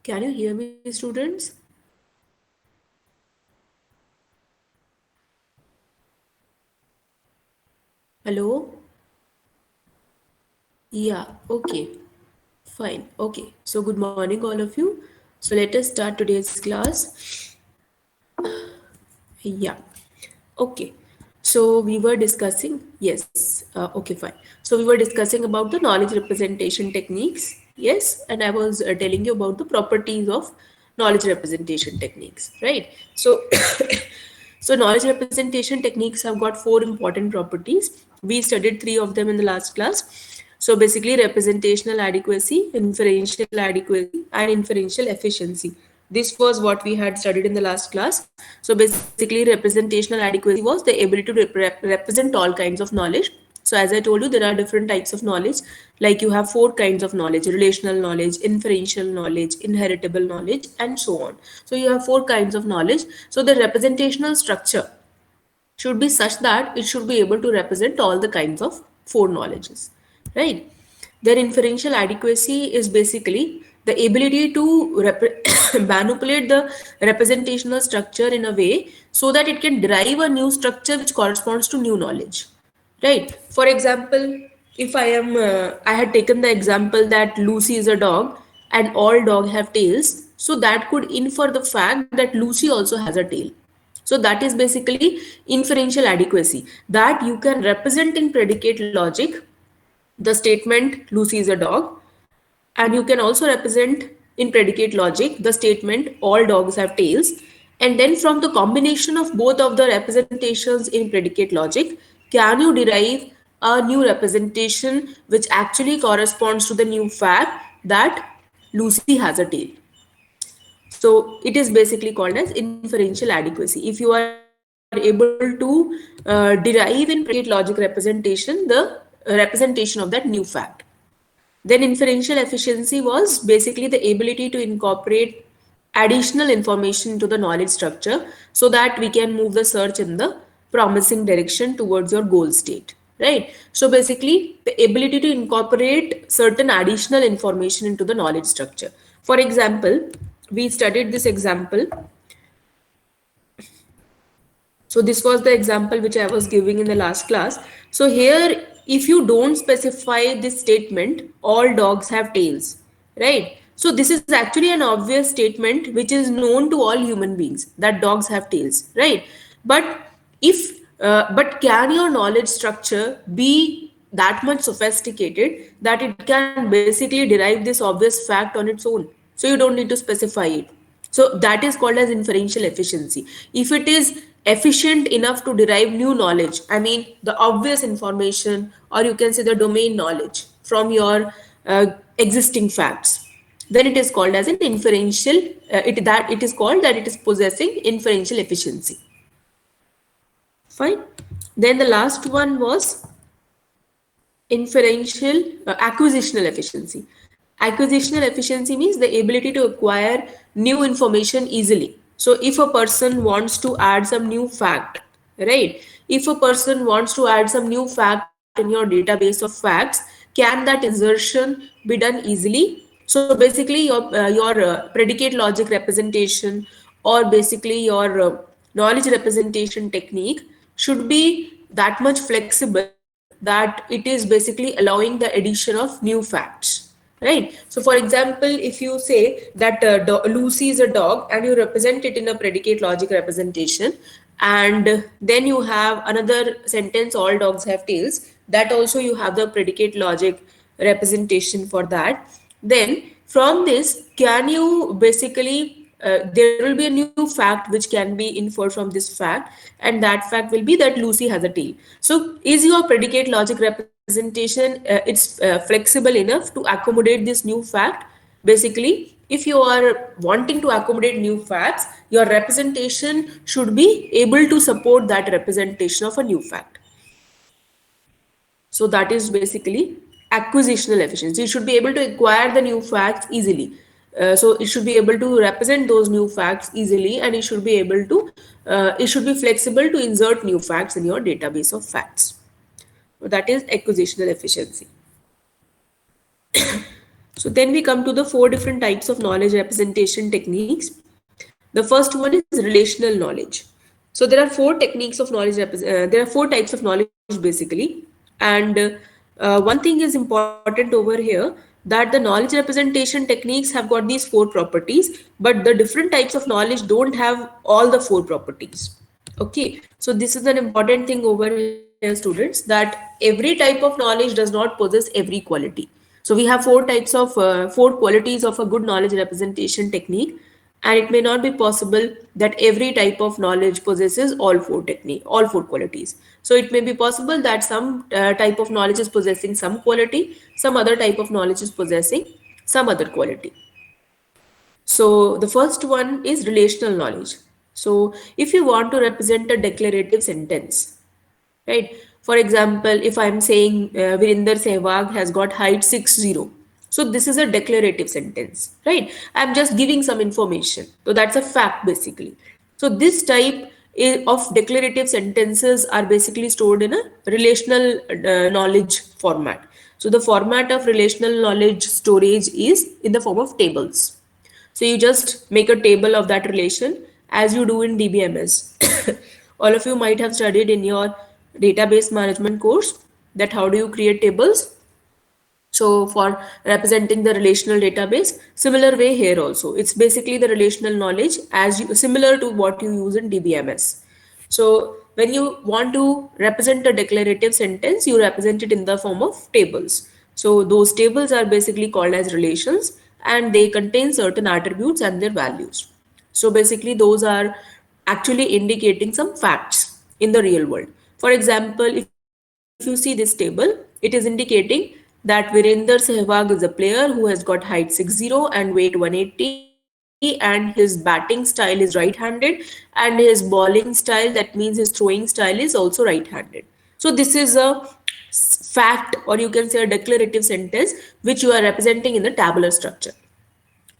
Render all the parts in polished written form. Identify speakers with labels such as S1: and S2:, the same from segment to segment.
S1: Can you hear me, students? Hello? Yeah, okay, fine. Okay, so good morning, all of you. So let us start today's class. Yeah, okay. So we were discussing, yes, okay, fine. So we were discussing about the knowledge representation techniques, yes, and I was telling you about the properties of knowledge representation techniques, right? So, so knowledge representation techniques have got four important properties. We studied three of them in the last class. So basically, representational adequacy, inferential adequacy, and inferential efficiency. This was what we had studied in the last class. So basically, representational adequacy was the ability to represent all kinds of knowledge. So as I told you, there are different types of knowledge. Like you have four kinds of knowledge: relational knowledge, inferential knowledge, inheritable knowledge, and so on. So you have four kinds of knowledge. So the representational structure should be such that it should be able to represent all the kinds of four knowledges, right? Then inferential adequacy is basically the ability to manipulate the representational structure in a way so that it can derive a new structure which corresponds to new knowledge, right? For example, if I had taken the example that Lucy is a dog and all dogs have tails, so that could infer the fact that Lucy also has a tail. So that is basically inferential adequacy, that you can represent in predicate logic the statement Lucy is a dog, and you can also represent in predicate logic the statement all dogs have tails. And then from the combination of both of the representations in predicate logic, can you derive a new representation which actually corresponds to the new fact that Lucy has a tail. So it is basically called as inferential adequacy. If you are able to derive in predicate logic representation the representation of that new fact. Then inferential efficiency was basically the ability to incorporate additional information into the knowledge structure so that we can move the search in the promising direction towards your goal state, right? So basically the ability to incorporate certain additional information into the knowledge structure. For example, we studied this example. So this was the example which I was giving in the last class. So here, if you don't specify this statement, all dogs have tails, right? So this is actually an obvious statement which is known to all human beings that dogs have tails, right? But but can your knowledge structure be that much sophisticated that it can basically derive this obvious fact on its own? So you don't need to specify it. So that is called as inferential efficiency. If it is efficient enough to derive new knowledge, I mean the obvious information, or you can say the domain knowledge from your existing facts, then it is called as an inferential. It is called that it is possessing inferential efficiency. Fine. Then the last one was inferential acquisitional efficiency. Acquisitional efficiency means the ability to acquire new information easily. So if a person wants to add some new fact, right? If a person wants to add some new fact in your database of facts, can that insertion be done easily? So basically your predicate logic representation, or basically your knowledge representation technique should be that much flexible that it is basically allowing the addition of new facts, right? So for example, if you say that Lucy is a dog and you represent it in a predicate logic representation, and then you have another sentence all dogs have tails, that also you have the predicate logic representation for that. Then from this, can you basically there will be a new fact which can be inferred from this fact, and that fact will be that Lucy has a tail. So is your predicate logic representation it's flexible enough to accommodate this new fact? Basically, if you are wanting to accommodate new facts, your representation should be able to support that representation of a new fact. So that is basically acquisitional efficiency. You should be able to acquire the new facts easily. So it should be able to represent those new facts easily, and it should be flexible to insert new facts in your database of facts. So that is acquisitional efficiency. So then we come to the four different types of knowledge representation techniques. The first one is relational knowledge. So there are four techniques of knowledge. There are four types of knowledge basically, and one thing is important over here, that the knowledge representation techniques have got these four properties, but the different types of knowledge don't have all the four properties. Okay, so this is an important thing over here, students, that every type of knowledge does not possess every quality. So we have four qualities of a good knowledge representation technique, and it may not be possible that every type of knowledge possesses all four qualities. So it may be possible that some type of knowledge is possessing some quality, some other type of knowledge is possessing some other quality. So the first one is relational knowledge. So if you want to represent a declarative sentence, right? For example, if I'm saying Virinder Sehwag has got height 6'0", so this is a declarative sentence, right? I'm just giving some information. So that's a fact basically. So this type of declarative sentences are basically stored in a relational knowledge format. So the format of relational knowledge storage is in the form of tables. So you just make a table of that relation as you do in DBMS. All of you might have studied in your database management course that how do you create tables. So for representing the relational database, similar way here also. It's basically the relational knowledge as you, similar to what you use in DBMS. So when you want to represent a declarative sentence, you represent it in the form of tables. So those tables are basically called as relations, and they contain certain attributes and their values. So basically those are actually indicating some facts in the real world. For example, if you see this table, it is indicating that Virender Sehwag is a player who has got height 6'0" and weight 180, and his batting style is right-handed, and his bowling style, that means his throwing style, is also right-handed. So this is a fact, or you can say a declarative sentence, which you are representing in the tabular structure.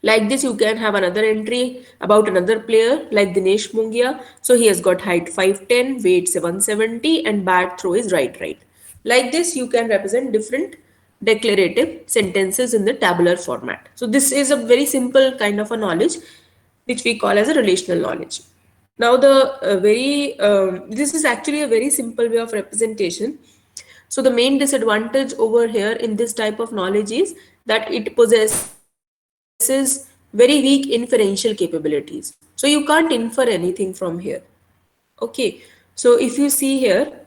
S1: Like this, you can have another entry about another player like Dinesh Mungia. So he has got height 5'10", weight 770, and bat throw is right. Like this, you can represent different declarative sentences in the tabular format. So this is a very simple kind of a knowledge which we call as a relational knowledge. Now this is actually a very simple way of representation. So the main disadvantage over here in this type of knowledge is that it possesses very weak inferential capabilities. So you can't infer anything from here. Okay. So if you see here,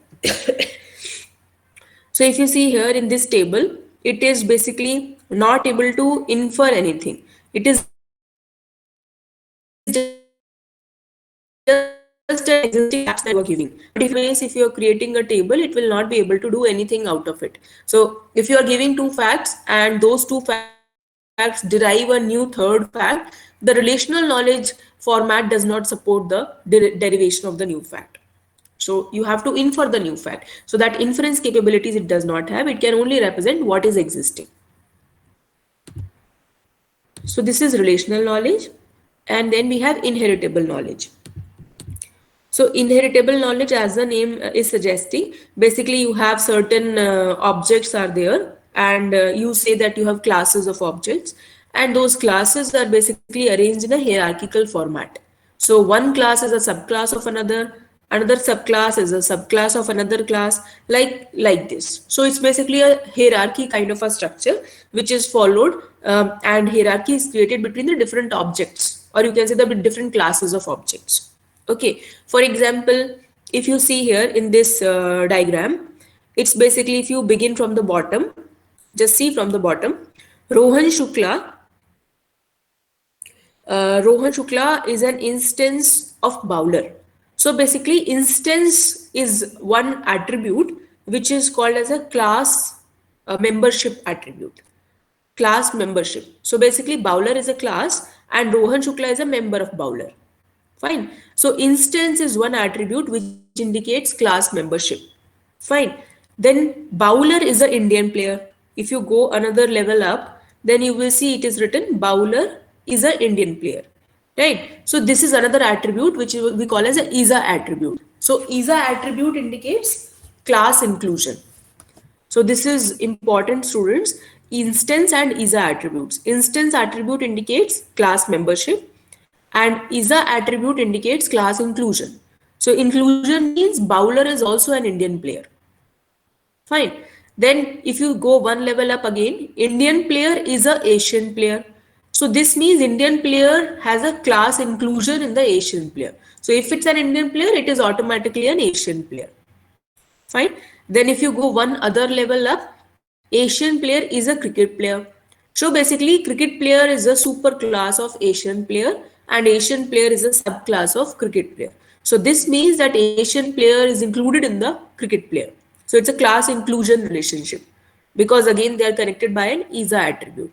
S1: so if you see here in this table, it is basically not able to infer anything. It is just an existing facts that you are giving. But if you are giving two facts and those two facts derive a new third fact, the relational knowledge format does not support the derivation of the new fact. So if you are giving two facts and those two facts derive a new third fact, the relational knowledge format does not support the derivation of the new fact. So you have to infer the new fact. So that inference capabilities it does not have. It can only represent what is existing. So this is relational knowledge. And then we have inheritable knowledge. So inheritable knowledge, as the name is suggesting, basically you have certain objects are there, and you say that you have classes of objects, and those classes are basically arranged in a hierarchical format. So one class is a subclass of another subclass is a subclass of another class, like this. So it's basically a hierarchy kind of a structure which is followed, and hierarchy is created between the different objects, or you can say the different classes of objects. Okay, for example, if you see here in this diagram, it's basically if you begin from the bottom, just see from the bottom, Rohan Shukla. Rohan Shukla is an instance of bowler. So basically, instance is one attribute which is called as a class membership attribute. Class membership. So basically, bowler is a class, and Rohan Shukla is a member of bowler. Fine. So instance is one attribute which indicates class membership. Fine. Then bowler is an Indian player. If you go another level up, then you will see it is written bowler is an Indian player. Right. So this is another attribute which we call as a ISA attribute. So ISA attribute indicates class inclusion. So this is important, students. instance and ISA attributes. Instance attribute indicates class membership and ISA attribute indicates class inclusion. So inclusion means bowler is also an Indian player. Fine. Then if you go one level up again, Indian player is a Asian player. So this means Indian player has a class inclusion in the Asian player. So if it's an Indian player, it is automatically an Asian player. Fine. Then if you go one other level up, Asian player is a cricket player. So basically cricket player is a super class of Asian player and Asian player is a subclass of cricket player. So this means that Asian player is included in the cricket player. So it's a class inclusion relationship because again they are connected by an ISA attribute.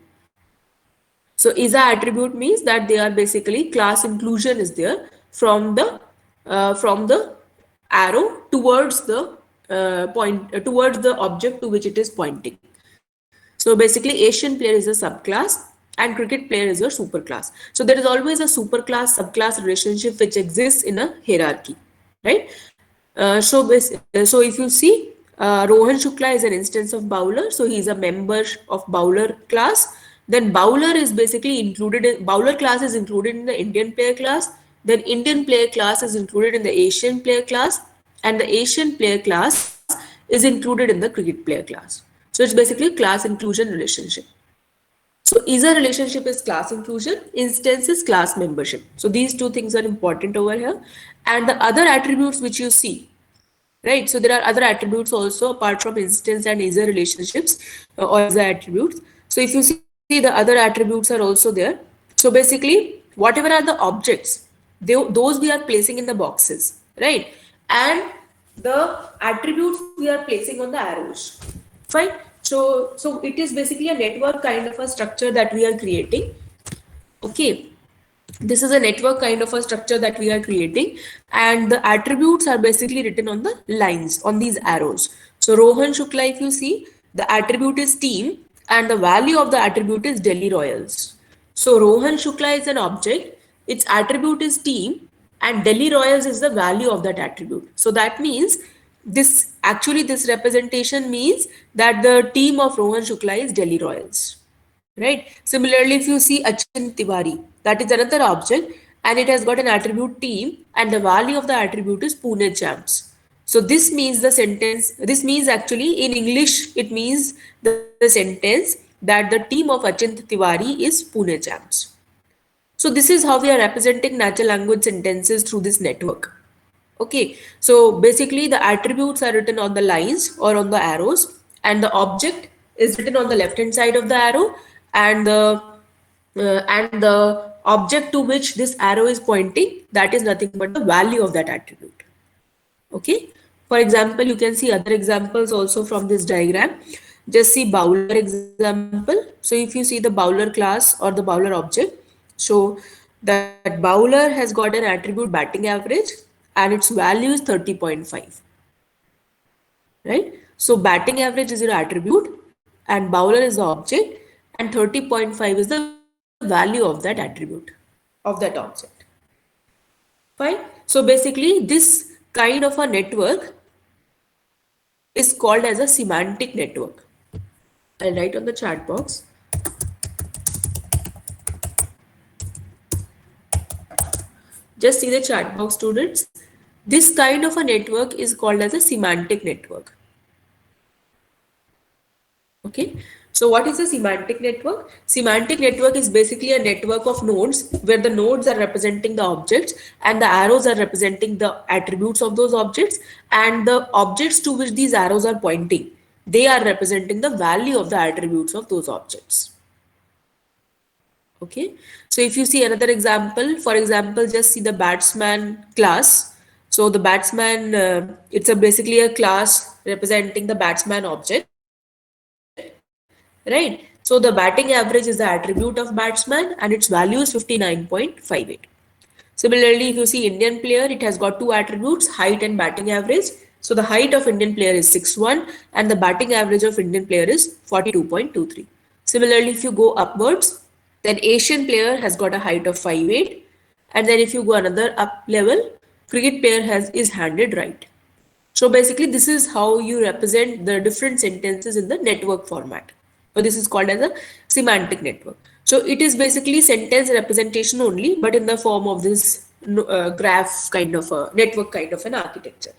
S1: So ISA attribute means that they are basically class inclusion is there from the arrow towards the towards the object to which it is pointing. So basically Asian player is a subclass and cricket player is a superclass. So there is always a superclass subclass relationship which exists in a hierarchy, right? So if you see Rohan Shukla is an instance of bowler, so he is a member of bowler class. Then bowler is basically included in bowler class is included in the Indian player class. Then Indian player class is included in the Asian player class, and the Asian player class is included in the cricket player class. So it's basically a class inclusion relationship. So ISA relationship is class inclusion, instance is class membership. So these two things are important over here. And the other attributes which you see, right? So there are other attributes also apart from instance and ISA relationships or ISA attributes. So if you see the other attributes are also there. So basically, whatever are the objects, those we are placing in the boxes, right? And the attributes we are placing on the arrows. Fine. So it is basically a network kind of a structure that we are creating. Okay. This is a network kind of a structure that we are creating, and the attributes are basically written on the lines, on these arrows. So Rohan Shukla, if you see, the attribute is team and the value of the attribute is Delhi Royals. So Rohan Shukla is an object, its attribute is team and Delhi Royals is the value of that attribute. So that means this representation means that the team of Rohan Shukla is Delhi Royals. Right. Similarly, if you see Achint Tiwari, that is another object and it has got an attribute team and the value of the attribute is Pune Champs. So this means this means actually in English, it means the sentence that the team of Achint Tiwari is Pune Champs. So this is how we are representing natural language sentences through this network. Okay, so basically the attributes are written on the lines or on the arrows and the object is written on the left hand side of the arrow and the object to which this arrow is pointing, that is nothing but the value of that attribute. Okay, for example, you can see other examples also from this diagram. Just see bowler example. So if you see the bowler class or the bowler object, so that bowler has got an attribute batting average and its value is 30.5. Right? So batting average is your attribute and bowler is the object and 30.5 is the value of that attribute, of that object. Fine. So basically this kind of a network is called as a semantic network. I'll write on the chat box. Just see the chat box, students. This kind of a network is called as a semantic network. Okay. So what is a semantic network? Semantic network is basically a network of nodes where the nodes are representing the objects and the arrows are representing the attributes of those objects, and the objects to which these arrows are pointing, they are representing the value of the attributes of those objects. Okay. So if you see another example, for example, just see the batsman class. So the batsman, it's basically a class representing the batsman object. Right. So the batting average is the attribute of batsman and its value is 59.58. Similarly, if you see Indian player, it has got two attributes, height and batting average. So the height of Indian player is 6'1" and the batting average of Indian player is 42.23. Similarly, if you go upwards, then Asian player has got a height of 5'8", and then if you go another up level, cricket player is handed right. So basically, this is how you represent the different sentences in the network format. this is called as a semantic network. So it is basically sentence representation only, but in the form of this graph kind of a network kind of an architecture.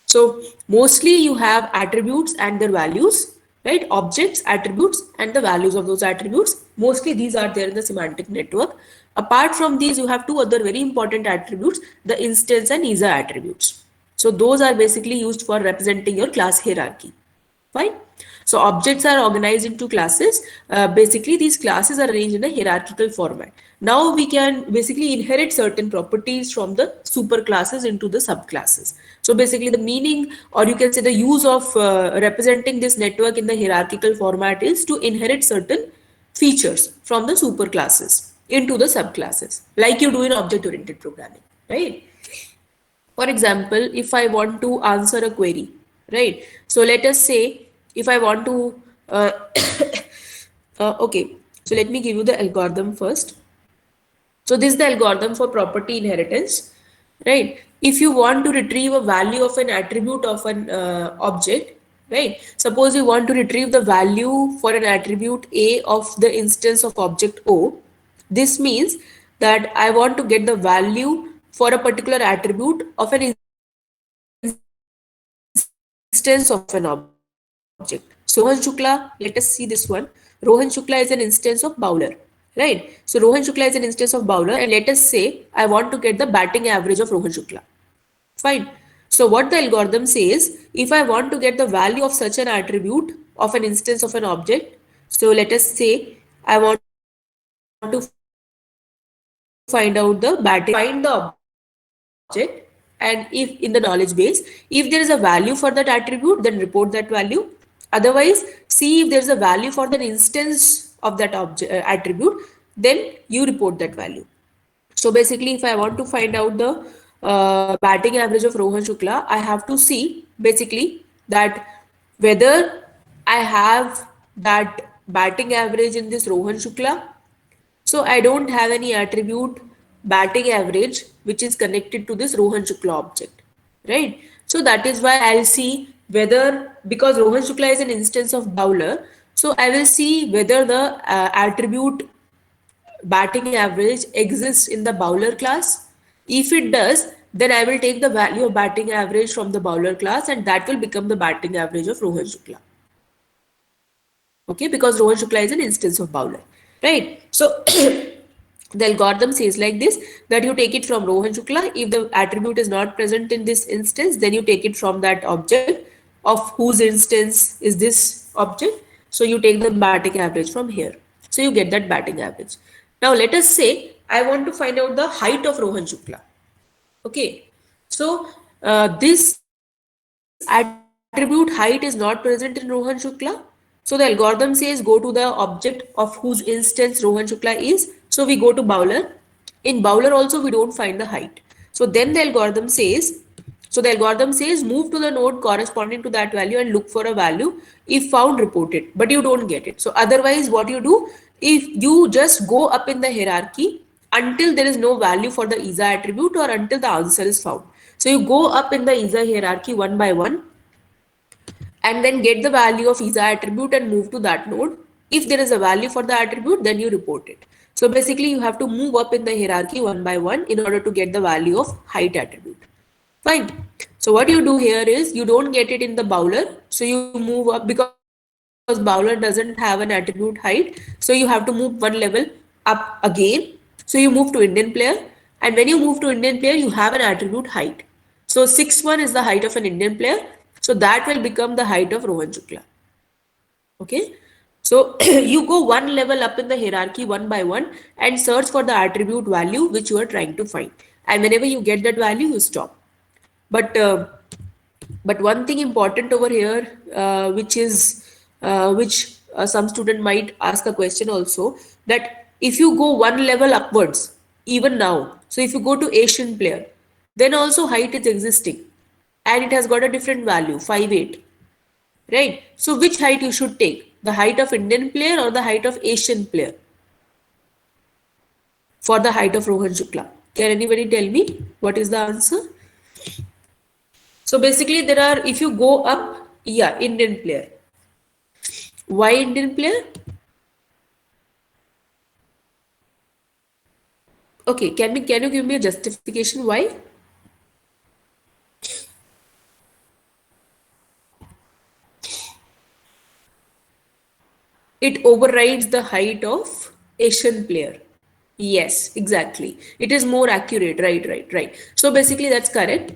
S1: So mostly you have attributes and their values, right? Objects, attributes, and the values of those attributes. Mostly these are there in the semantic network. Apart from these, you have two other very important attributes, the instance and ISA attributes. So those are basically used for representing your class hierarchy. Fine. So objects are organized into classes. Basically, these classes are arranged in a hierarchical format. Now we can basically inherit certain properties from the superclasses into the subclasses. So basically the meaning, or you can say the use of representing this network in the hierarchical format is to inherit certain features from the superclasses into the subclasses, like you do in object-oriented programming, right? For example, if I want to answer a query, right? So let us say if I want to, okay, so let me give you the algorithm first. So this is the algorithm for property inheritance, right? If you want to retrieve a value of an attribute of an object, right? Suppose you want to retrieve the value for an attribute A of the instance of object O. This means that I want to get the value for a particular attribute of an instance of an object. So Rohan Shukla, let us see this one. Rohan Shukla is an instance of Bowler, right? So Rohan Shukla is an instance of Bowler, and let us say I want to get the batting average of Rohan Shukla. Fine. So what the algorithm says, if I want to get the value of such an attribute of an instance of an object, so let us say I want to find out the batting, find the object, and if in the knowledge base, if there is a value for that attribute, then report that value. Otherwise, see if there is a value for the instance of that object attribute, then you report that value. So basically, if I want to find out the batting average of Rohan Shukla, I have to see basically that whether I have that batting average in this Rohan Shukla. So I don't have any attribute batting average which is connected to this Rohan Shukla object, right? So that is why I'll see whether, because Rohan Shukla is an instance of Bowler, so I will see whether the attribute batting average exists in the Bowler class. If it does, then I will take the value of batting average from the Bowler class, and that will become the batting average of Rohan Shukla. Okay, because Rohan Shukla is an instance of Bowler, right? So the algorithm says like this, that you take it from Rohan Shukla. If the attribute is not present in this instance, then you take it from that object of whose instance is this object. So you take the batting average from here. So you get that batting average. Now let us say I want to find out the height of Rohan Shukla. Okay, so this attribute height is not present in Rohan Shukla. So the algorithm says go to the object of whose instance Rohan Shukla is. So we go to Bowler. In Bowler also we don't find the height. So then the algorithm says, move to the node corresponding to that value and look for a value. If found, report it. But you don't get it. So otherwise what you do, if you just go up in the hierarchy until there is no value for the ISA attribute or until the answer is found. So you go up in the ISA hierarchy one by one and then get the value of ISA attribute and move to that node. If there is a value for the attribute, then you report it. So basically you have to move up in the hierarchy one by one in order to get the value of height attribute. Fine. So what you do here is you don't get it in the Bowler. So you move up because Bowler doesn't have an attribute height. So you have to move one level up again. So you move to Indian player. And when you move to Indian player, you have an attribute height. So 6-1 is the height of an Indian player. So that will become the height of Rohan Shukla. Okay. So you go one level up in the hierarchy one by one and search for the attribute value which you are trying to find. And whenever you get that value, you stop. But one thing important over here, which some student might ask a question also, that if you go one level upwards, even now, so if you go to Asian player, then also height is existing and it has got a different value, 5'8", right? So which height you should take, the height of Indian player or the height of Asian player for the height of Rohan Shukla? Can anybody tell me what is the answer? So basically there are, if you go up, yeah, Indian player. Why Indian player? Okay, can you give me a justification why? It overrides the height of Asian player. Yes, exactly. It is more accurate. Right. So basically, that's correct.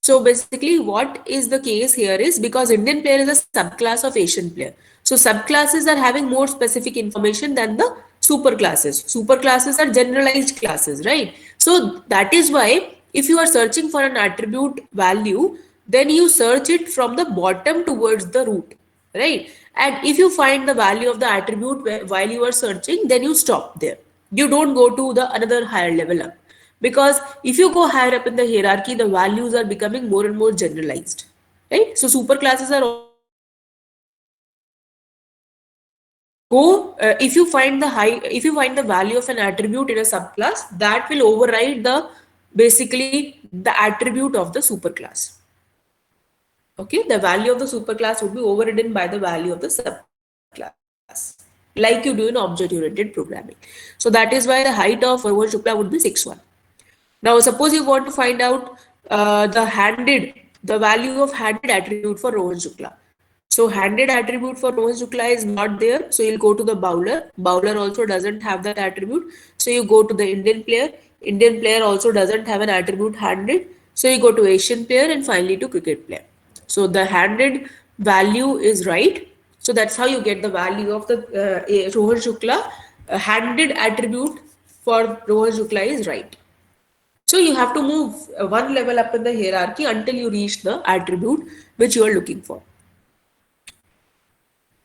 S1: So basically, what is the case here is because Indian player is a subclass of Asian player. So subclasses are having more specific information than the super classes. Super classes are generalized classes, right? So that is why if you are searching for an attribute value, then you search it from the bottom towards the root, right? And if you find the value of the attribute while you are searching, then you stop there. You don't go to the another higher level up, because if you go higher up in the hierarchy, the values are becoming more and more generalized, right? So super classes are also generalized. Go if you find the high if you find the value of an attribute in a subclass, that will override the basically the attribute of the superclass. Okay, the value of the superclass would be overridden by the value of the subclass, like you do in object-oriented programming. So that is why the height of Rohan Shukla would be 6'1". Now, suppose you want to find out the value of handed attribute for Rohan Shukla. So handed attribute for Rohan Shukla is not there. So you'll go to the bowler. Bowler also doesn't have that attribute. So you go to the Indian player. Indian player also doesn't have an attribute handed. So you go to Asian player and finally to cricket player. So the handed value is right. So that's how you get the value of the Rohan Shukla. Handed attribute for Rohan Shukla is right. So you have to move one level up in the hierarchy until you reach the attribute which you are looking for,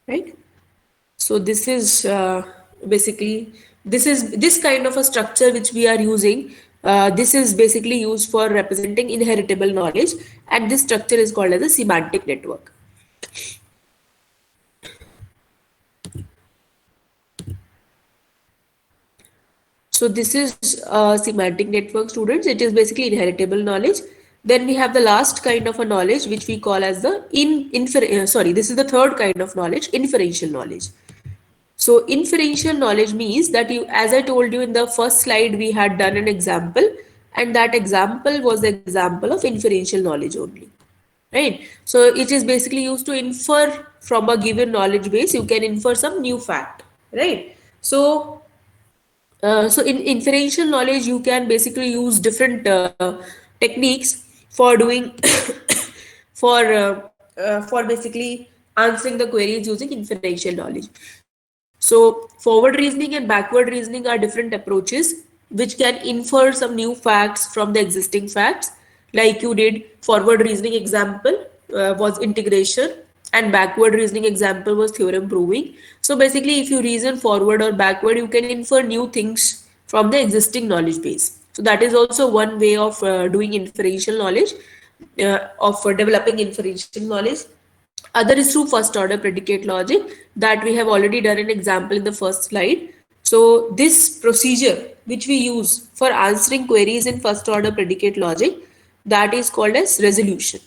S1: right? So this is basically this kind of a structure which we are using. This is basically used for representing inheritable knowledge, and this structure is called as a semantic network. So this is semantic network, students. It is basically inheritable knowledge. Then we have the last kind of a knowledge which we call as the this is the third kind of knowledge, inferential knowledge. So inferential knowledge means that you, as I told you in the first slide, we had done an example, and that example was the example of inferential knowledge only, right? So it is basically used to infer from a given knowledge base. You can infer some new fact, right? So in inferential knowledge, you can basically use different techniques for doing for basically answering the queries using inferential knowledge. So forward reasoning and backward reasoning are different approaches which can infer some new facts from the existing facts. Like you did, forward reasoning example was integration, and backward reasoning example was theorem proving. So basically, if you reason forward or backward, you can infer new things from the existing knowledge base. So that is also one way of doing inferential knowledge, of developing inferential knowledge. Other is through first order predicate logic, that we have already done an example in the first slide. So this procedure which we use for answering queries in first order predicate logic, that is called as resolution.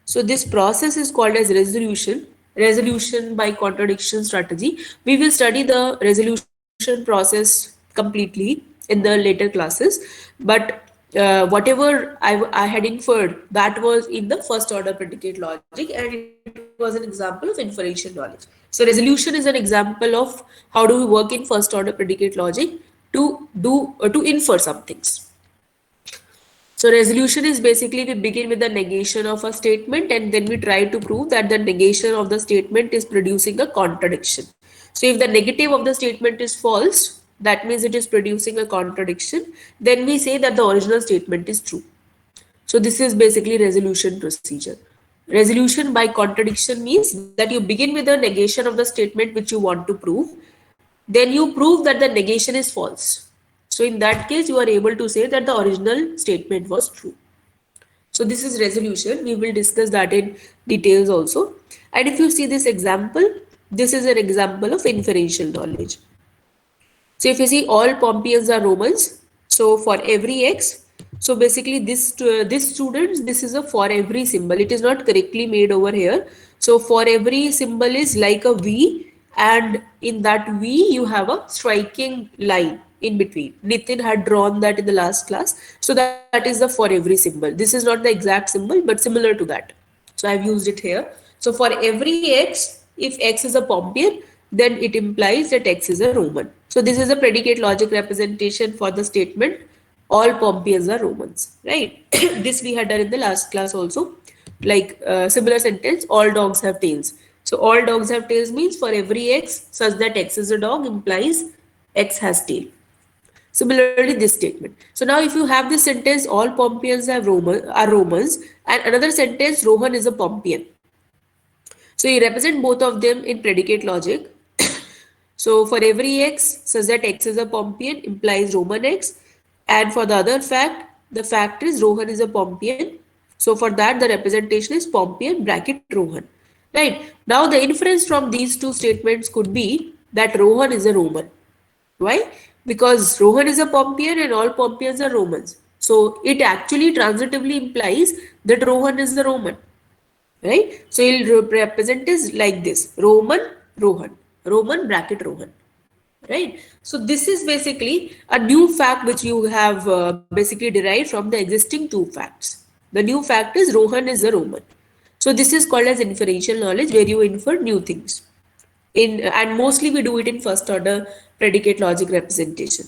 S1: So this process is called as resolution by contradiction strategy. We will study the resolution process completely in the later classes, but whatever I had inferred, that was in the first order predicate logic, and it was an example of inferential knowledge. So resolution is an example of how do we work in first order predicate logic to infer some things. So resolution is basically we begin with the negation of a statement, and then we try to prove that the negation of the statement is producing a contradiction. So if the negative of the statement is false, that means it is producing a contradiction. Then we say that the original statement is true. So this is basically resolution procedure. Resolution by contradiction means that you begin with the negation of the statement which you want to prove. Then you prove that the negation is false. So in that case, you are able to say that the original statement was true. So this is resolution. We will discuss that in details also. And if you see this example, this is an example of inferential knowledge. So if you see all Pompeians are Romans, so for every x, So basically, this students, this is a for every symbol. It is not correctly made over here. So for every symbol is like a V, and in that V you have a striking line in between. Nitin had drawn that in the last class. So that is the for every symbol. This is not the exact symbol, but similar to that. So I've used it here. So for every X, if X is a Pompian, then it implies that X is a Roman. So this is a predicate logic representation for the statement all Pompeians are Romans, right? This we had done in the last class also. Like similar sentence, all dogs have tails. So all dogs have tails means for every X such that X is a dog implies X has tail. Similarly, this statement. So now if you have this sentence, all Pompeians are Romans, and another sentence, Rohan is a Pompeian. So you represent both of them in predicate logic. So for every X such that X is a Pompeian implies Roman X. And for the other fact, the fact is Rohan is a Pompeian. So for that, the representation is Pompeian bracket Rohan. Right. Now the inference from these two statements could be that Rohan is a Roman. Why? Because Rohan is a Pompeian and all Pompeians are Romans. So it actually transitively implies that Rohan is the Roman. Right? So he'll represent is like this: Roman, Rohan, Roman bracket Rohan. Right? So this is basically a new fact which you have basically derived from the existing two facts. The new fact is Rohan is a Roman. So this is called as inferential knowledge, where you infer new things. And mostly we do it in first order predicate logic representation.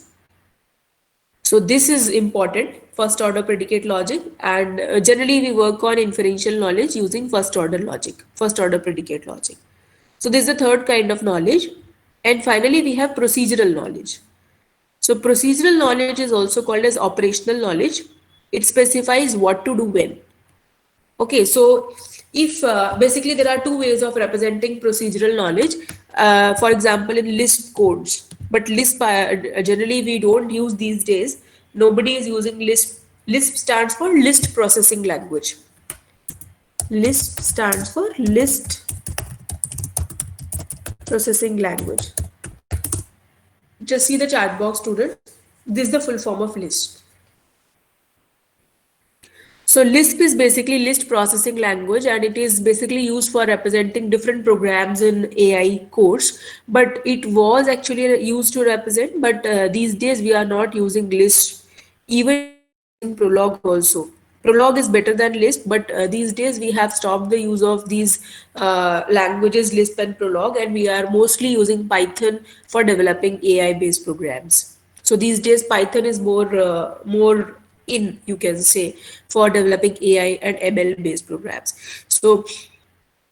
S1: So this is important, first order predicate logic, and generally we work on inferential knowledge using first order logic, first order predicate logic. So this is the third kind of knowledge. And finally, we have procedural knowledge. So procedural knowledge is also called as operational knowledge. It specifies what to do when. Okay, so if basically there are two ways of representing procedural knowledge. For example, in Lisp codes, but Lisp generally we don't use these days. Nobody is using Lisp. Lisp stands for list processing language. Lisp stands for list processing language. Just see the chat box, students. This is the full form of Lisp. So Lisp is basically list processing language, and it is basically used for representing different programs in AI codes. But it was actually used to represent, but these days we are not using Lisp. Even in Prolog also. Prolog is better than Lisp, but these days we have stopped the use of these languages, Lisp and Prolog, and we are mostly using Python for developing AI-based programs. So these days Python is more in, you can say, for developing AI and ML-based programs. So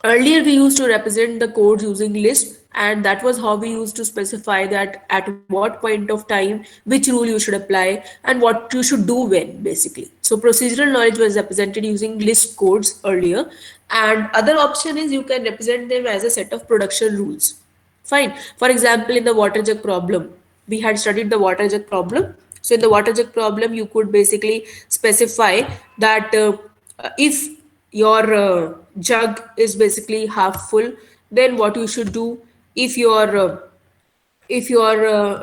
S1: earlier we used to represent the codes using Lisp, and that was how we used to specify that at what point of time which rule you should apply and what you should do when, basically. So procedural knowledge was represented using Lisp codes earlier, and other option is you can represent them as a set of production rules. Fine. For example, in the water jug problem, we had studied the water jug problem. So in the water jug problem, you could basically specify that if your jug is basically half full, then what you should do. If you're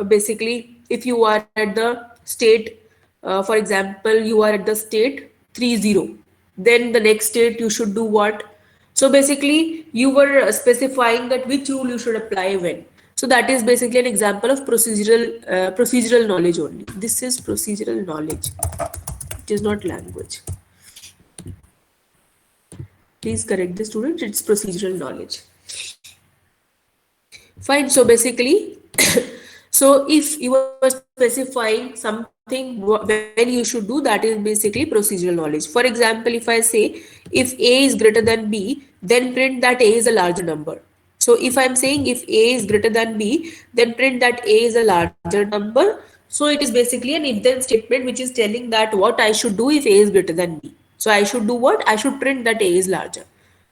S1: basically, if you are at the state, for example, you are at the state 30, then the next state you should do what. So basically you were specifying that which rule you should apply when. So that is basically an example of procedural knowledge only. This is procedural knowledge. It is not language. Please correct the student. It's procedural knowledge. Fine. So basically, so if you are specifying something when you should do, that is basically procedural knowledge. For example, if I say if A is greater than B, then print that A is a larger number. So if I'm saying if A is greater than B, then print that A is a larger number. So it is basically an if-then statement which is telling that what I should do if A is greater than B. So I should do what? I should print that A is larger.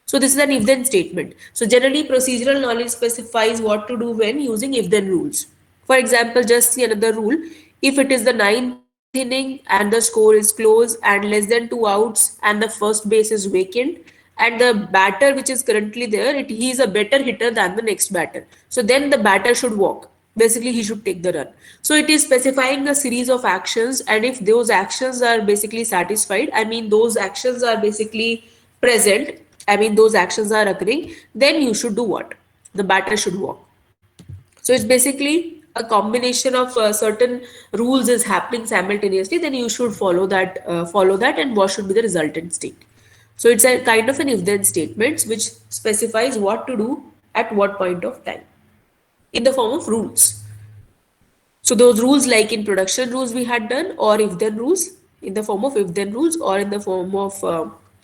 S1: So this is an if-then statement. So generally procedural knowledge specifies what to do when using if-then rules. For example, just see another rule. If it is the 9th inning and the score is close and less than 2 outs and the first base is vacant, and the batter which is currently there, he is a better hitter than the next batter. So then the batter should walk, basically he should take the run. So it is specifying a series of actions, and if those actions are basically satisfied, I mean those actions are basically present, I mean those actions are occurring, then you should do what? The batter should walk. So it's basically a combination of certain rules is happening simultaneously, then you should follow that, and what should be the resultant state. So it's a kind of an if then statements which specifies what to do at what point of time in the form of rules. So those rules, like in production rules we had done, or if then rules, in the form of if then rules, or in the form of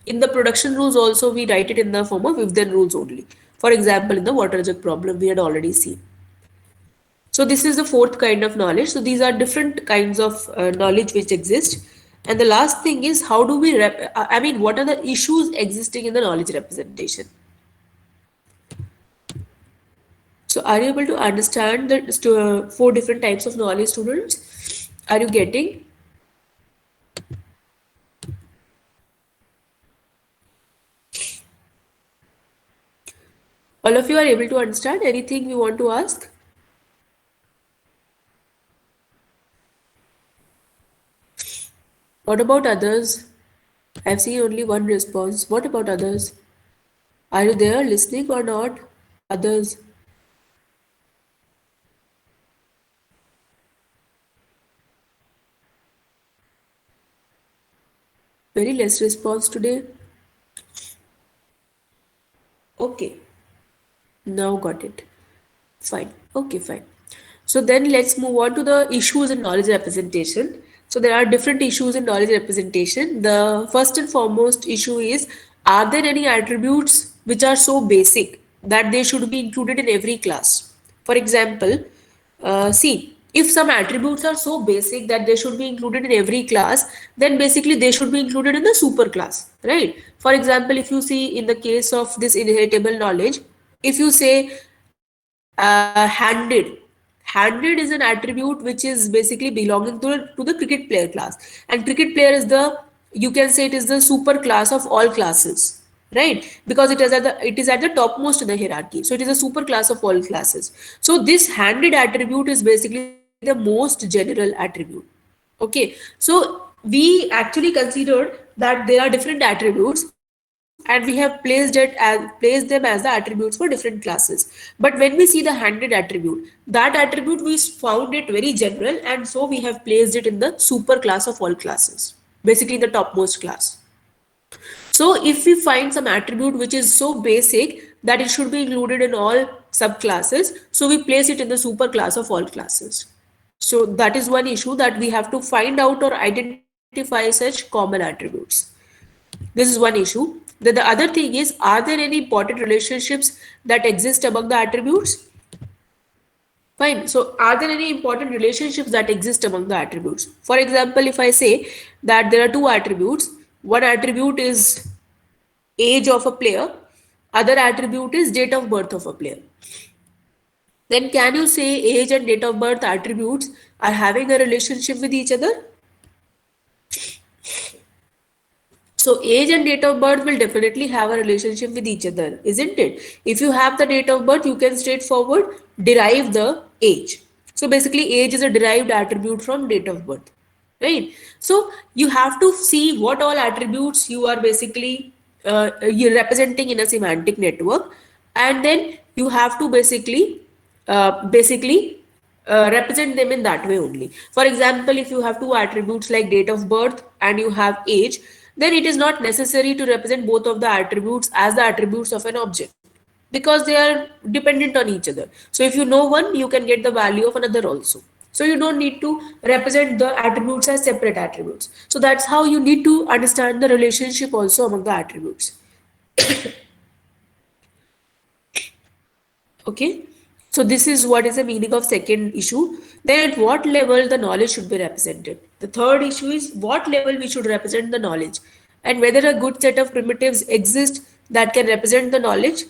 S1: in the production rules also we write it in the form of if then rules only. For example, in the water jug problem we had already seen. So this is the fourth kind of knowledge. So these are different kinds of knowledge which exist. And the last thing is, how do we I mean, what are the issues existing in the knowledge representation? So are you able to understand the four different types of knowledge, students? Are you getting? All of you are able to understand? Anything you want to ask? What about others? I've seen only one response. What about others? Are you there listening or not? Others? Very less response today. Okay. Now got it. Fine. Okay, fine. So then let's move on to the issues in knowledge representation. So there are different issues in knowledge representation. The first and foremost issue is, are there any attributes which are so basic that they should be included in every class? For example, see, if some attributes are so basic that they should be included in every class, then basically they should be included in the super class, right? For example, if you see in the case of this inheritable knowledge, if you say handed, handed is an attribute which is basically belonging to the cricket player class, and cricket player is the, you can say it is the super class of all classes, right? Because it is at the topmost in the hierarchy, so it is a super class of all classes. So this handed attribute is basically the most general attribute. Okay, so we actually considered that there are different attributes, and we have placed them as the attributes for different classes. But when we see the handed attribute, that attribute we found it very general, and so we have placed it in the super class of all classes, basically the topmost class. So if we find some attribute which is so basic that it should be included in all subclasses, so we place it in the super class of all classes. So that is one issue, that we have to find out or identify such common attributes. This is one issue. Then the other thing is, are there any important relationships that exist among the attributes? Fine. So are there any important relationships that exist among the attributes? For example, if I say that there are two attributes, one attribute is age of a player, other attribute is date of birth of a player. Then can you say age and date of birth attributes are having a relationship with each other? So age and date of birth will definitely have a relationship with each other, isn't it? If you have the date of birth, you can straightforward derive the age. So basically age is a derived attribute from date of birth, right? So you have to see what all attributes you are basically you're representing in a semantic network, and then you have to represent them in that way only. For example, if you have two attributes like date of birth and you have age, then it is not necessary to represent both of the attributes as the attributes of an object, because they are dependent on each other. So if you know one, you can get the value of another also. So you don't need to represent the attributes as separate attributes. So that's how you need to understand the relationship also among the attributes. Okay, so this is what is the meaning of second issue. Then at what level the knowledge should be represented. The third issue is what level we should represent the knowledge, and whether a good set of primitives exist that can represent the knowledge.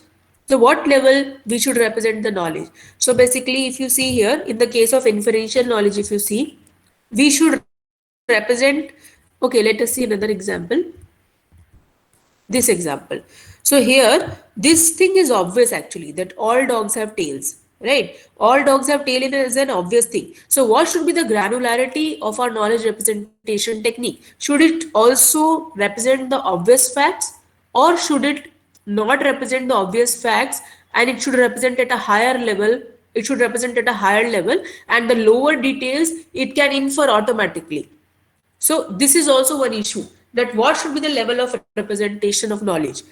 S1: So what level we should represent the knowledge. So basically, if you see here, in the case of inferential knowledge, if you see, we should represent, okay, let us see another example. This example. So here, this thing is obvious actually, that all dogs have tails. right? All dogs have tail is an obvious thing. So what should be the granularity of our knowledge representation technique? Should it also represent the obvious facts, or should it not represent the obvious facts, and it should represent at a higher level? It should represent at a higher level, and the lower details it can infer automatically. So this is also one issue, that what should be the level of representation of knowledge?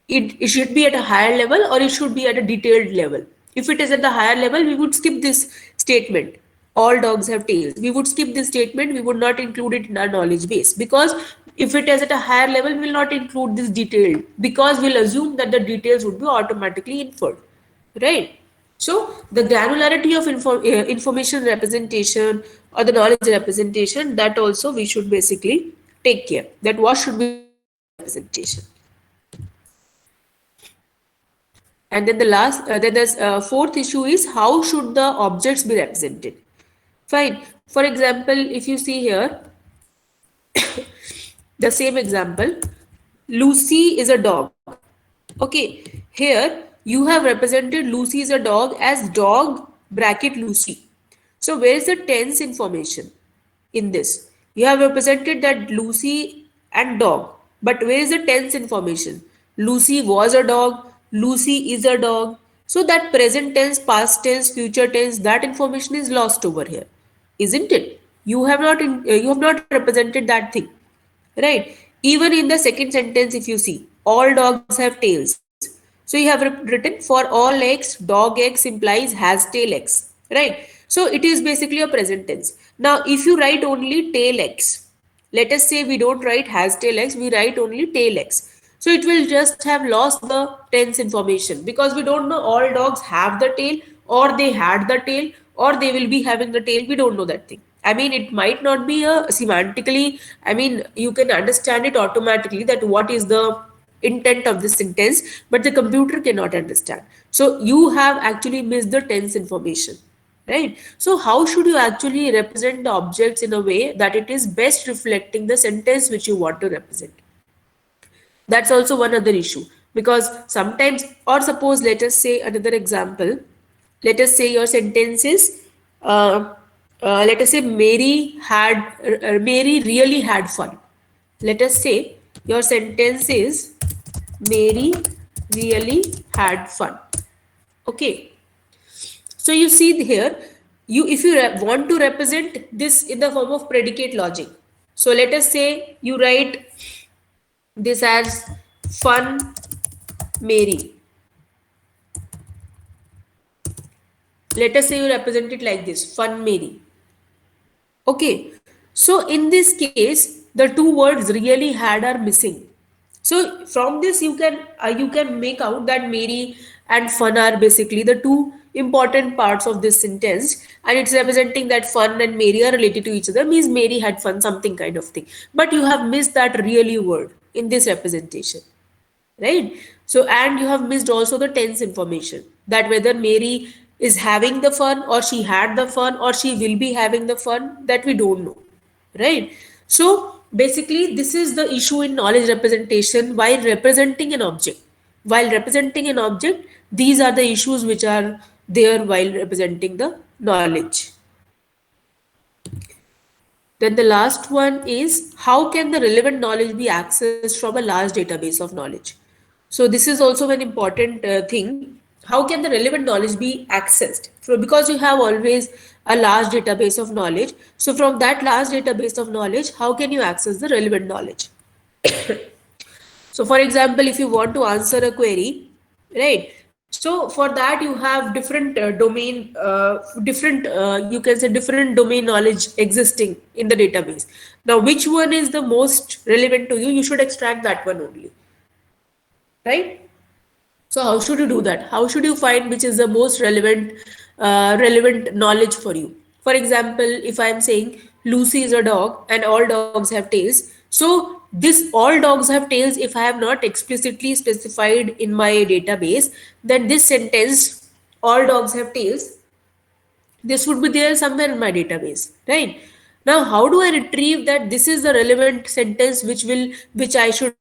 S1: It should be at a higher level, or it should be at a detailed level. If it is at the higher level, we would skip this statement. All dogs have tails. We would skip this statement. We would not include it in our knowledge base, because if it is at a higher level, we will not include this detailed, because we'll assume that the details would be automatically inferred, right? So the granularity of information representation or the knowledge representation, that also we should basically take care, that what should be the knowledge representation. And then the last, then the fourth issue is, how should the objects be represented? Fine. For example, if you see here, the same example, Lucy is a dog. Okay, here you have represented Lucy is a dog as dog bracket Lucy. So where is the tense information in this? You have represented that Lucy and dog, but where is the tense information? Lucy was a dog, Lucy is a dog. So that present tense, past tense, future tense, that information is lost over here, isn't it? You have not represented that thing, right? Even in the second sentence, if you see, all dogs have tails. So you have written, for all eggs, dog eggs implies has tail eggs, right? So it is basically a present tense. Now if you write only tail eggs, let us say we don't write has tail eggs, we write only tail eggs, so it will just have lost the tense information, because we don't know all dogs have the tail, or they had the tail, or they will be having the tail. We don't know that thing. I mean, it might not be a semantically, I mean, you can understand it automatically that what is the intent of this sentence, but the computer cannot understand. So you have actually missed the tense information, right? So how should you actually represent the objects in a way that it is best reflecting the sentence which you want to represent? That's also one other issue, because sometimes, or suppose, let us say another example, let us say your sentence is, uh, let us say Mary really had fun. Let us say your sentence is, Mary really had fun. Okay, so you see here, you if you want to represent this in the form of predicate logic, so let us say you write this as fun Mary. Let us say you represent it like this, fun Mary. Okay, so in this case, the two words really had are missing. So from this you can make out that Mary and fun are basically the two important parts of this sentence, and it's representing that fun and Mary are related to each other, means Mary had fun, something kind of thing. But you have missed that really word in this representation, right? So, and you have missed also the tense information, that whether Mary is having the fun, or she had the fun, or she will be having the fun, that we don't know, right? So basically this is the issue in knowledge representation while representing an object. While representing an object, these are the issues which are there while representing the knowledge. Then the last one is, how can the relevant knowledge be accessed from a large database of knowledge? So this is also an important thing. How can the relevant knowledge be accessed? So because you have always a large database of knowledge. So from that large database of knowledge, how can you access the relevant knowledge? So for example, if you want to answer a query, right? So for that you have different you can say different domain knowledge existing in the database. Now, which one is the most relevant to you? You should extract that one only, right? So how should you do that? How should you find which is the most relevant knowledge for you? For example, if I am saying Lucy is a dog and all dogs have tails, so this all dogs have tails, if I have not explicitly specified in my database, then this sentence, all dogs have tails, this would be there somewhere in my database, right? Now, how do I retrieve that this is the relevant sentence which I should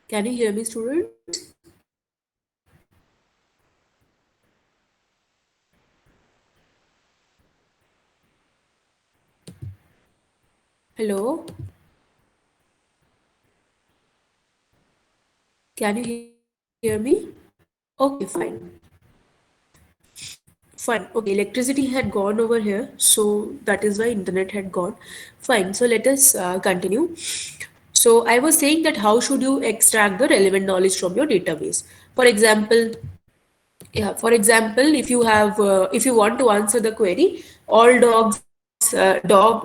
S1: Can you hear me, students? Hello? Can you hear me? Okay, fine. Fine. Okay, electricity had gone over here, so that is why internet had gone. Fine. So let us continue. So I was saying that how should you extract the relevant knowledge from your database? For example, yeah, for example, if you want to answer the query, all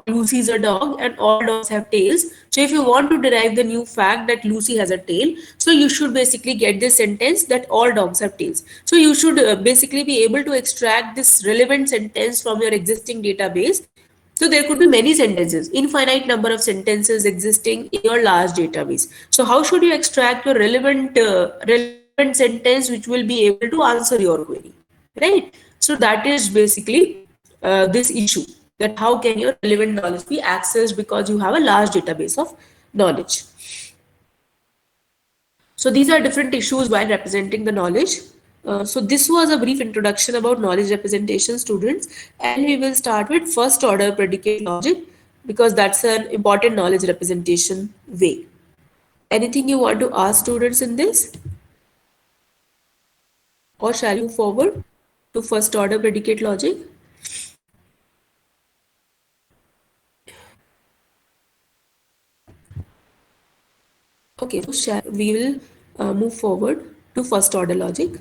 S1: Lucy is a dog, and all dogs have tails. So if you want to derive the new fact that Lucy has a tail, so you should basically get this sentence that all dogs have tails. So you should basically be able to extract this relevant sentence from your existing database. So there could be many sentences, infinite number of sentences existing in your large database. So how should you extract your relevant sentence which will be able to answer your query, right? So that is basically this issue, that how can your relevant knowledge be accessed because you have a large database of knowledge. So these are different issues while representing the knowledge. So this was a brief introduction about knowledge representation, students, and we will start with first order predicate logic because that's an important knowledge representation way. Anything you want to ask students in this, or shall you move forward to first order predicate logic? Okay, so we will move forward to first order logic.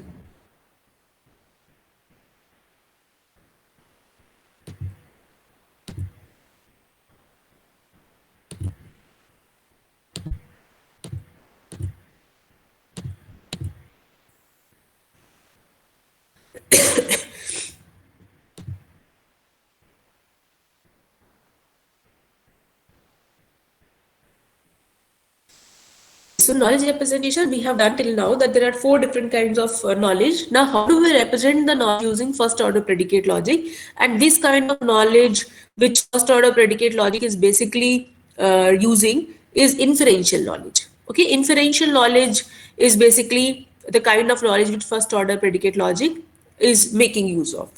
S1: So knowledge representation we have done till now that there are four different kinds of knowledge. Now, how do we represent the knowledge using first order predicate logic? And this kind of knowledge, which first order predicate logic is basically using, is inferential knowledge. Okay, inferential knowledge is basically the kind of knowledge which first order predicate logic is making use of.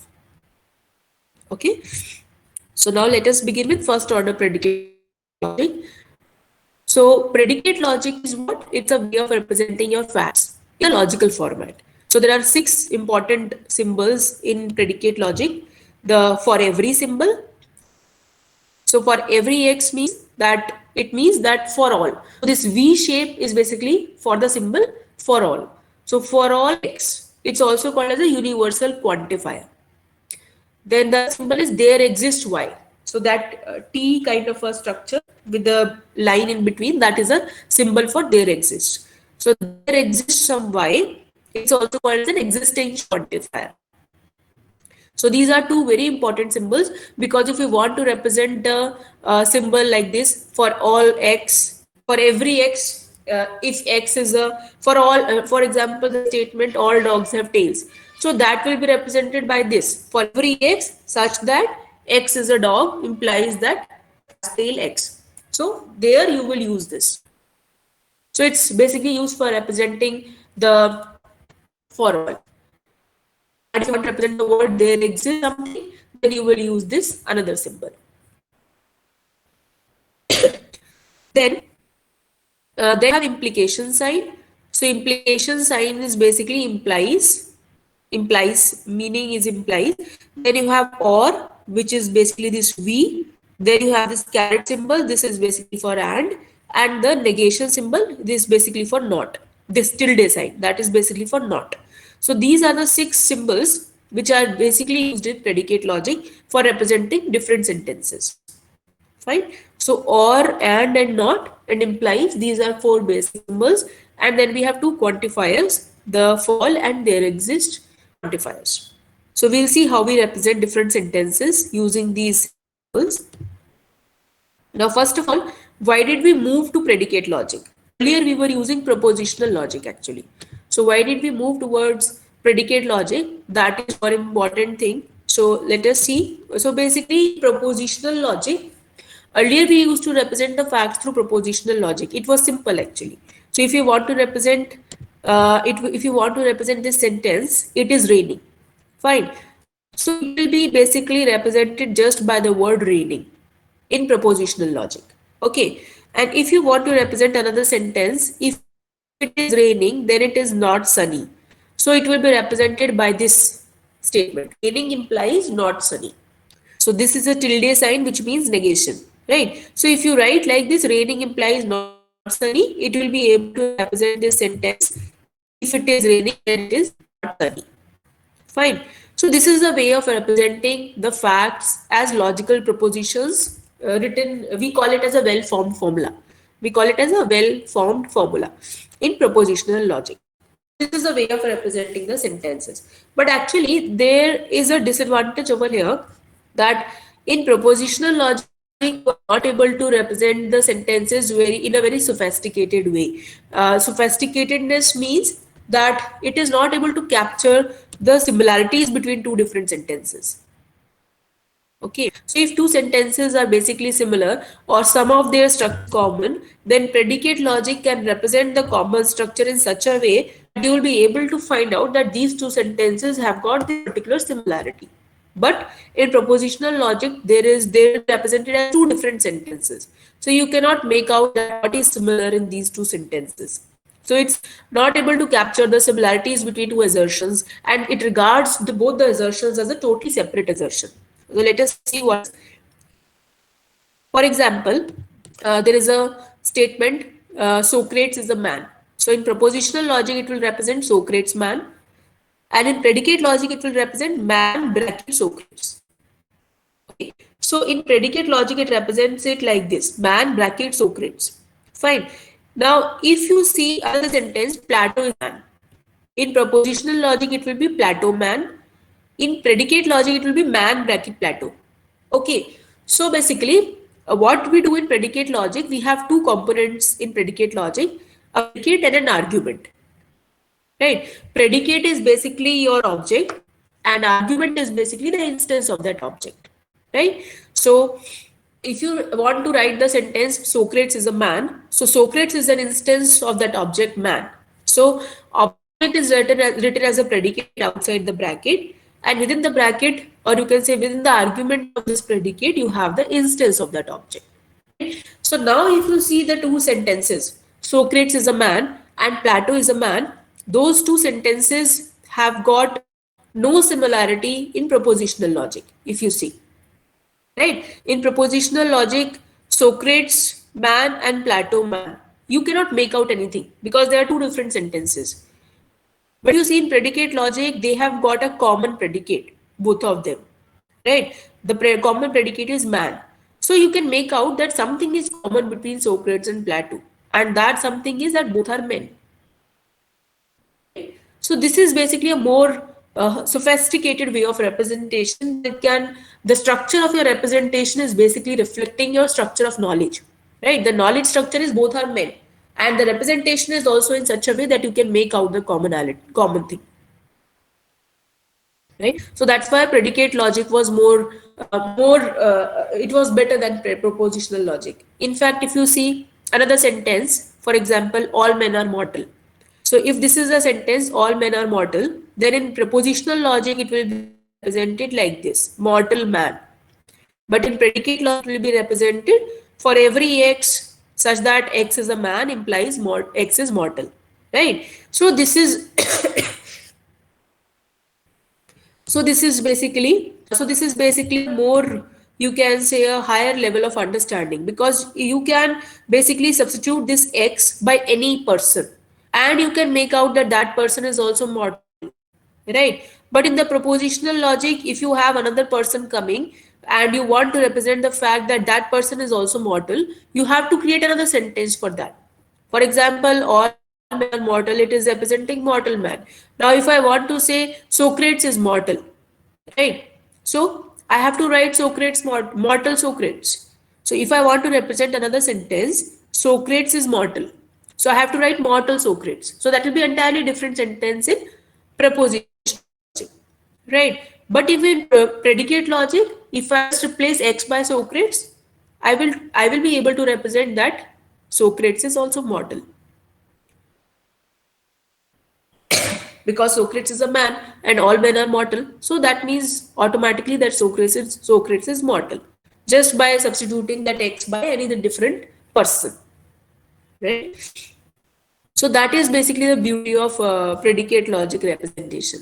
S1: Okay, so now let us begin with first order predicate logic. So predicate logic is what? It's a way of representing your facts in a logical format. So there are six important symbols in predicate logic. The for every symbol. So for every x means that it means that for all. So this V shape is basically for the symbol for all. So for all x, it's also called as a universal quantifier. Then the symbol is there exists y. So that T kind of a structure with the line in between, that is a symbol for there exists. So there exists some y. It's also called as an existential quantifier. So these are two very important symbols because if we want to represent the symbol like this for all x, for every x, if x is a, for all, for example, the statement all dogs have tails. So that will be represented by this. For every x such that x is a dog implies that tail x. So there you will use this. So it's basically used for representing the for all. And if you want to represent the word there exists something, then you will use this another symbol. Then they have implication sign. So implication sign is basically implies meaning is implies. Then you have or, which is basically this V. Then you have this caret symbol. This is basically for and the negation symbol. This is basically for not. This tilde sign, that is basically for not. So these are the six symbols which are basically used in predicate logic for representing different sentences. Fine. So or, and not, and implies, these are four basic symbols. And then we have two quantifiers, the fall and there exist quantifiers. So we'll see how we represent different sentences using these symbols. Now, first of all, why did we move to predicate logic? Earlier, we were using propositional logic actually. So why did we move towards predicate logic? That is one important thing. So let us see. So basically, propositional logic. Earlier, we used to represent the facts through propositional logic. It was simple actually. So if you want to represent if you want to represent this sentence, it is raining. Fine. So it will be basically represented just by the word raining in propositional logic. Okay. And if you want to represent another sentence, if it is raining, then it is not sunny. So it will be represented by this statement. Raining implies not sunny. So this is a tilde sign which means negation, right? So if you write like this, raining implies not sunny, it will be able to represent this sentence. If it is raining, then it is not sunny. Fine. So this is a way of representing the facts as logical propositions written. We call it as a well-formed formula. We call it as a well-formed formula in propositional logic. So this is a way of representing the sentences. But actually, there is a disadvantage over here that in propositional logic you are not able to represent the sentences in a very sophisticated way. Sophisticatedness means that it is not able to capture the similarities between two different sentences. Okay, so if two sentences are basically similar or some of their structure common, then predicate logic can represent the common structure in such a way that you will be able to find out that these two sentences have got this particular similarity. But in propositional logic, they are represented as two different sentences. So you cannot make out that what is similar in these two sentences. So it's not able to capture the similarities between two assertions, and it regards both the assertions as a totally separate assertion. So let us see what. For example, there is a statement, Socrates is a man. So in propositional logic, it will represent Socrates man. And in predicate logic, it will represent man bracket Socrates. Okay. So in predicate logic, it represents it like this, man bracket Socrates. Fine. Now, if you see another sentence, Plato is man. In propositional logic, it will be Plato man. In predicate logic, it will be man bracket Plato. Okay. So basically, what we do in predicate logic, we have two components in predicate logic, a predicate and an argument. Right? Predicate is basically your object and argument is basically the instance of that object. Right? So if you want to write the sentence Socrates is a man, so Socrates is an instance of that object man. So object is written as a predicate outside the bracket, and within the bracket, or you can say within the argument of this predicate, you have the instance of that object. Right? So now if you see the two sentences, Socrates is a man and Plato is a man, those two sentences have got no similarity in propositional logic, if you see. Right? In propositional logic, Socrates man and Plato man, you cannot make out anything because there are two different sentences. But you see in predicate logic, they have got a common predicate, both of them. Right? The common predicate is man. So you can make out that something is common between Socrates and Plato. And that something is that both are men. So this is basically a more sophisticated way of representation the structure of your representation is basically reflecting your structure of knowledge, right? The knowledge structure is both are men, and the representation is also in such a way that you can make out the common thing, right? So that's why predicate logic was it was better than propositional logic. In fact, if you see another sentence, for example, all men are mortal. So if this is a sentence, all men are mortal, then in propositional logic, it will be represented like this, mortal man. But in predicate logic, it will be represented for every x such that x is a man implies x is mortal, right? So this is this is basically more, you can say, a higher level of understanding, because you can basically substitute this x by any person and you can make out that that person is also mortal, right? But in the propositional logic, if you have another person coming and you want to represent the fact that that person is also mortal, you have to create another sentence for that. For example, all men are mortal, it is representing mortal man. Now if I want to say Socrates is mortal, right? So I have to write Socrates, mortal Socrates. So if I want to represent another sentence, Socrates is mortal, so I have to write mortal Socrates. So that will be entirely different sentence in preposition logic, right? But if in predicate logic, if I just replace x by Socrates, I will be able to represent that Socrates is also mortal. because Socrates is a man and all men are mortal. So that means automatically that Socrates is mortal, just by substituting that X by any different person, right? So that is basically the beauty of predicate logic representation.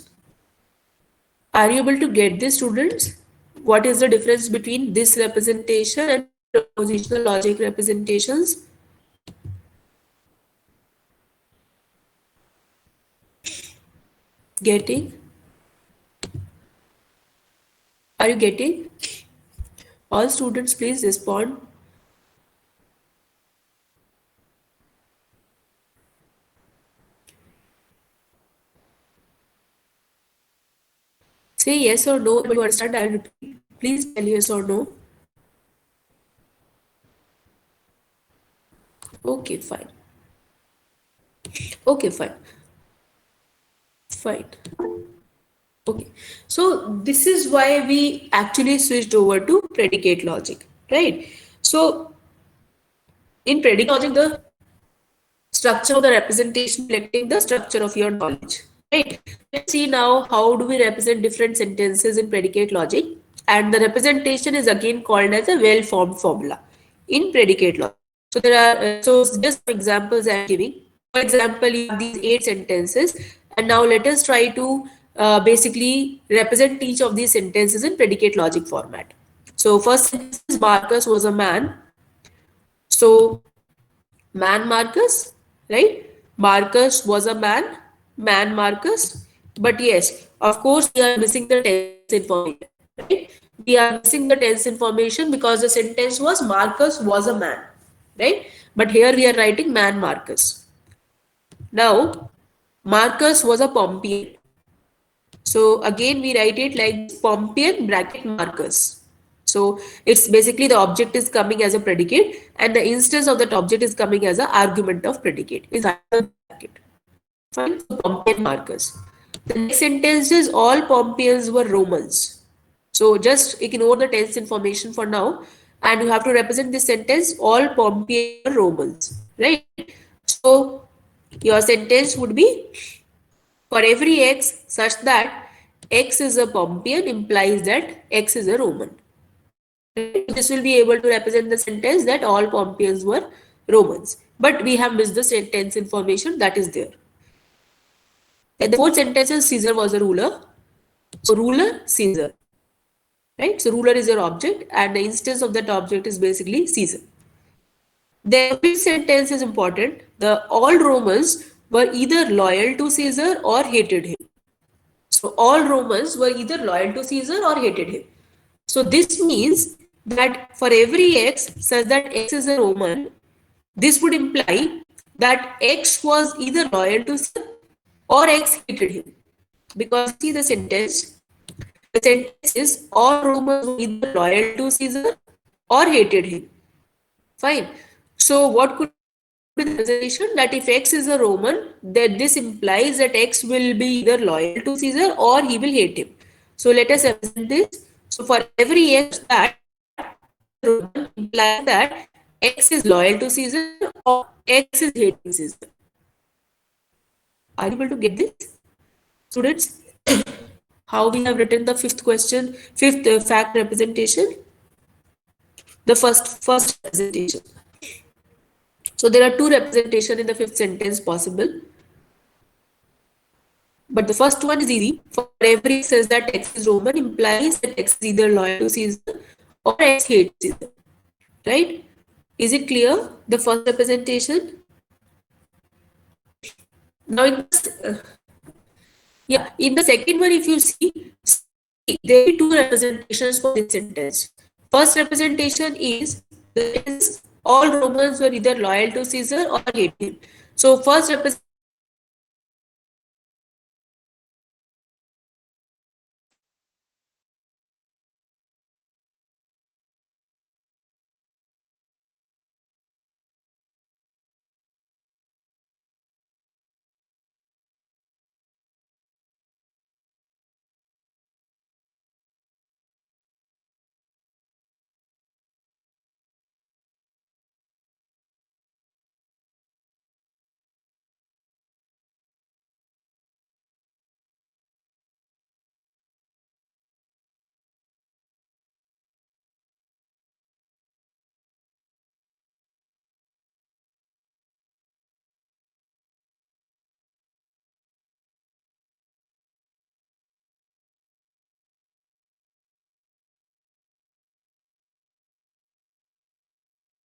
S1: Are you able to get this, students? What is the difference between this representation and propositional logic representations? Getting? Are you getting? All students, please respond. Say yes or no. If you understand, I'll repeat. Please tell yes or no. Okay, fine. Okay, fine. Fine. Okay. So this is why we actually switched over to predicate logic, right? So in predicate logic, the structure of the representation reflecting the structure of your knowledge, right? Let's see now how do we represent different sentences in predicate logic, and the representation is again called as a well-formed formula in predicate logic. So there are so just some examples I'm giving. For example, you have these 8 sentences, and now let us try to basically represent each of these sentences in predicate logic format. So first sentence is Marcus was a man. So man Marcus, right? Marcus was a man Marcus. But yes, of course, we are missing the tense information, right? We are missing the tense information because the sentence was Marcus was a man, right? But here we are writing man Marcus. Now, Marcus was a Pompeian. So again, we write it like Pompeian bracket Marcus. So it's basically the object is coming as a predicate and the instance of that object is coming as an argument of predicate. Is bracket. Fine. So Pompeian Marcus. The next sentence is all Pompeians were Romans. So just ignore the tense information for now, and you have to represent this sentence all Pompeians were Romans, right? So your sentence would be for every x such that x is a Pompeian implies that x is a Roman. This will be able to represent the sentence that all Pompeians were Romans. But we have missed the sentence information that is there. And the fourth sentence is Caesar was a ruler. So ruler, Caesar. Right? So ruler is your object and the instance of that object is basically Caesar. The fifth sentence is important. The all Romans were either loyal to Caesar or hated him. So all Romans were either loyal to Caesar or hated him. So this means that for every x such that x is a Roman, this would imply that x was either loyal to Caesar or x hated him. Because see the sentence is all Romans were either loyal to Caesar or hated him. Fine. So what could be the representation that if x is a Roman, then this implies that x will be either loyal to Caesar or he will hate him. So let us represent this. So for every x that Roman implies that x is loyal to Caesar or x is hating Caesar. Are you able to get this, students? How we have written the fifth question, fifth fact representation? The first representation. So there are two representations in the fifth sentence possible. But the first one is easy. For every x says that x is Roman implies that x is either loyal to Caesar or x hates Caesar. Right? Is it clear? The first representation? Now in the second one, if you see, there are two representations for this sentence. First representation is all Romans were either loyal to Caesar or hate him. So first representation